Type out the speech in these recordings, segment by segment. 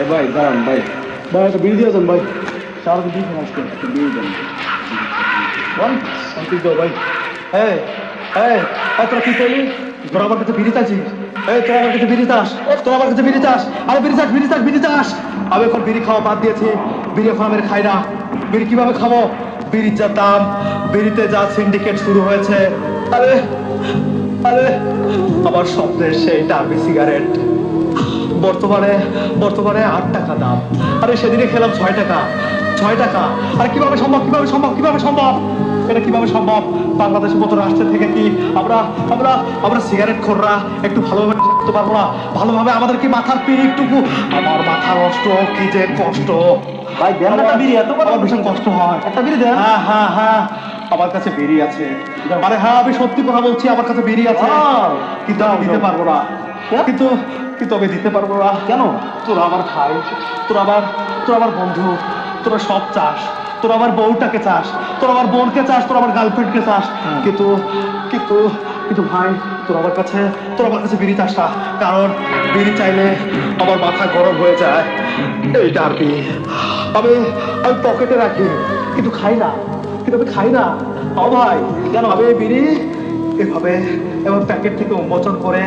এ ভাই দাঁড়ান ভাই, ভাই একটা বিড়ি দিয়ে দেন ভাই, সারাদিন দিয়ে আজকে একটা বিড়ি দেন। শান্তি দাও ভাই। এই এই এই, তোরা কি করলি? তোরা আমার কাছে বিড়ি চাইছিস? এই তোরা আমার কাছে বিড়ি চাস? তোরা আমার কাছে বিড়ি চাস? আরে বিড়ি চাস, বিড়ি চাস, বিড়ি চাস? আমি এখন বিড়ি খাওয়া বাদ দিয়েছি। বিড়ি এখন আমি খাই না। বিড়ি কিভাবে খাবো? বিড়ির যা দাম, বিড়িতে যা সিন্ডিকেট শুরু হয়েছে। আরে আরে আমার স্বপ্নের সেই টার্বি সিগারেট বর্তমানে বর্তমানে 8 টাকা দাম। আরে সেদিনে খেলাম 6 টাকা, 6 টাকা। আর কিভাবে সম্ভব, কিভাবে সম্ভব, কিভাবে সম্ভব? এটা কিভাবে সম্ভব? বাংলাদেশের মতো রাষ্ট্র থেকে কি আমরা আমরা আমরা সিগারেট খোররা একটু ভালোভাবে থাকতে পারবো না? ভালোভাবে আমাদের কি মাথার পিরিটুকু, আমার মাথা নষ্ট, কি যে কষ্ট ভাই দেন না একটা বিড়ি, এত বড় আমার ভীষণ কষ্ট হয়। একটা বিড়ি দেন। হ্যাঁ হ্যাঁ হ্যাঁ, আমার কাছে বিড়ি আছে। আরে হ্যাঁ, আমি সত্যি কথা বলছি, আমার কাছে বিড়ি আছে, কিন্তু আমি দিতে পারবো না। কিন্তু কিন্তু আমি দিতে পারবো না। কেন? তোরা আমার ভাই, তোরা আমার বন্ধু, তোরা সব চাস, তোরা আমার বউটাকে চাস, তোরা আমার বোনকে চাস, তোরা আমার গার্লফ্রেন্ডকে চাস, কিন্তু কিন্তু কিন্তু ভাই তোরা আমার কাছে বিড়ি চাস না। কারণ বিড়ি চাইলে আমার মাথা গরম হয়ে যায়। এই টার্বি আমি আমি পকেটে রাখি, কিন্তু খাই না, কিন্তু আমি খাই না। ও ভাই কেন? আমি এই বিড়ি এভাবে এবং প্যাকেট থেকে উন্মোচন করে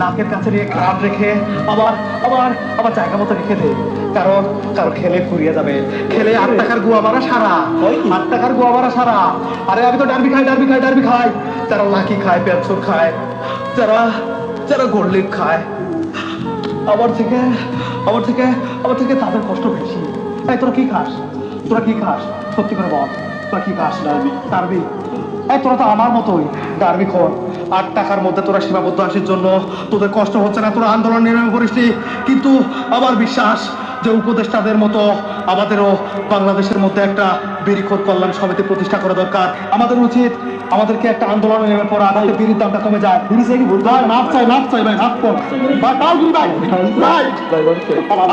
নাকের কাছে নিয়ে ঘ্রাণ রেখে আবার আবার আবার জায়গা মতো রেখে দেয়। কারণ কারণ খেলে ফুরিয়ে যাবে, খেলে 8 টাকার গুয়া মারা সারা, 8 টাকার গুয়া মারা সারা। আরে আমি তো ডারবি খাই, ডারবি খাই, ডারবি খাই। যারা লাকি খায়, পেনসুর খায়, যারা যারা গোল্ডলিপ খায়, আমার থেকে আমার থেকে আমার থেকে তাদের কষ্ট বেশি। তাই তোরা কি খাস? তোরা কি খাস? সত্যি করে বল, তোরা কি খাস? Derby, derby. এই তোরা তো আমার মতোই ডারবি খোর। 8 টাকার মধ্যে তোরা সীমাবদ্ধ আসির জন্য তোদের কষ্ট হচ্ছে না, তোরা আন্দোলন নির্ণয় করিসনি। কিন্তু আমার বিশ্বাস যে উপদেষ্টাদের মতো আমাদেরও বাংলাদেশের মধ্যে একটা বিড়িখোর কল্যাণ সমিতি প্রতিষ্ঠা করা দরকার। আমাদের উচিত, আমাদেরকে একটা আন্দোলনে নেমে পড়া, যাতে বিড়ির দামটা কমে যায়। বিড়ি চাই কি ভুল? ভাই মাপ চাই, মাপ চাই ভাই, মাপ কর ভাই, তাও দিবি ভাই, ভাই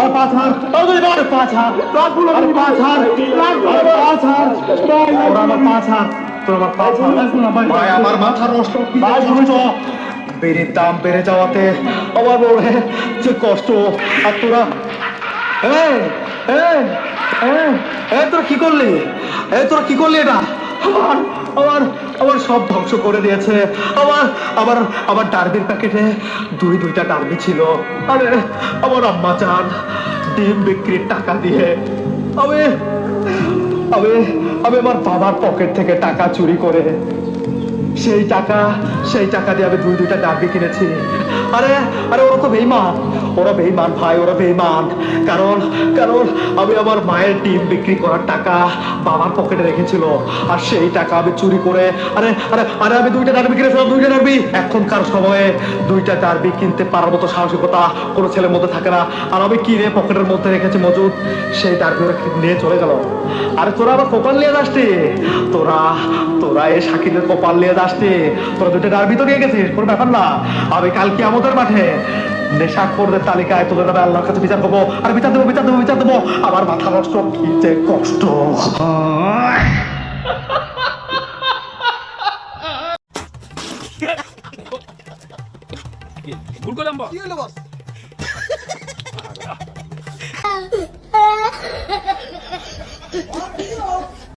আর 5,000, তাও দিবি ভাই 5,000, লাখগুলো দিবি 5,000, লাখগুলো 5,000, ভাই ওরা আমার 5,000, তোর আমার 5,000 ভাই, আমার মাথা নষ্ট ভাই। শুনেছ বিড়ির দাম বেড়ে যাওয়াতে আমার বলে যে কষ্ট। আর তোরা এই এই এই এই তোরা কি করলি? তোরা কি করলি? এটা আমার আমার আমার সব ধ্বংস করে দিয়েছে। আমার আমার আমার ডারবির প্যাকেটে দুইটা ডারবি ছিল। আরে আমার আম্মা চান ডিম বিক্রির টাকা দিয়ে আমি আমি আমি আমার বাবার পকেট থেকে টাকা চুরি করে সেই টাকা দিয়ে আমি দুইটা ডাবি কিনেছি। আরে আরে ওরা তো বেঈমান, ওরা বেঈমান ভাই, ওরা বেঈমান। কারণ কারণ আমি আমার মায়ের ডিম বিক্রি করার টাকা বাবার পকেটে রেখেছিল, আর সেই টাকা আমি চুরি করে আরে আরে আরে আমি দুইটা ডাবি কিনেছিলাম, দুইটা ডাবি। এখনকার সময়ে দুইটা ডাবি কিনতে পারার মতো সাহসিকতা কোনো ছেলের মধ্যে থাকে না। আর আমি কিনে পকেটের মধ্যে রেখেছি মজুদ, সেই ডাবি ওরা নিয়ে চলে গেল। আরে তোরা আবার কপাল নিয়ে যাসনি, তোরা তোরা এই শাকিলের কপাল নিয়ে যাসনি। তোরা দুটো ডারবি তো নিয়ে গেছিস, কোনো ব্যাপার না। আমি কালকে আমাদের মাঠে নেশাখোরদের তালিকায় তোদের নামে আল্লাহর কাছে বিচার করবো, আর বিচার দেবো, বিচার দেবো, বিচার দেবো। আমার মাথা নষ্ট, কি যে কষ্ট। ভুল করলাম বস। কি হলো বস?